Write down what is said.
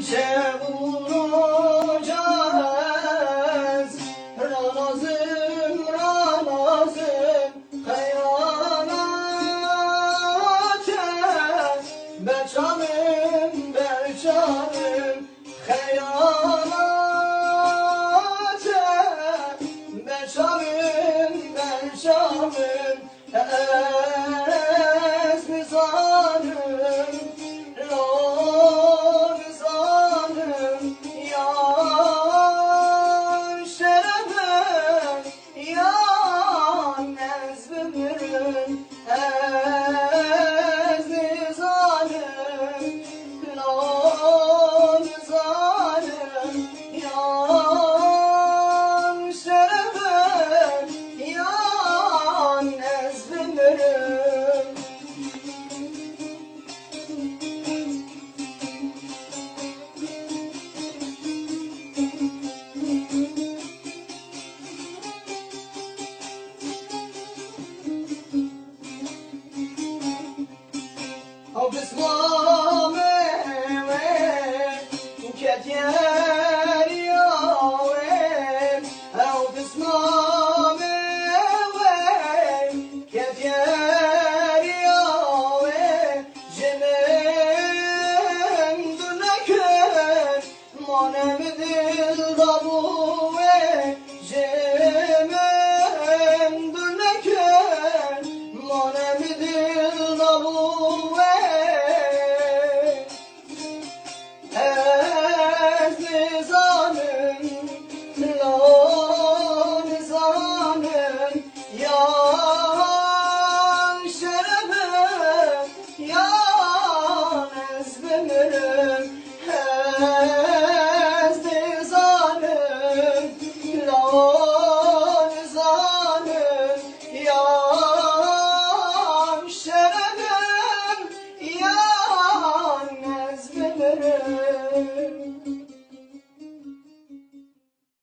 çevuracağız Ramazım, Ramazım Kıyanate Beçanım, beçanım Kıyanate Beçanım, beçanım Ezmi zanım Ramazanım Ya şerefim Ya nezbimim Ezmi zanım Ramazanım Ya şerefim Ya nezbimim Oh, this one.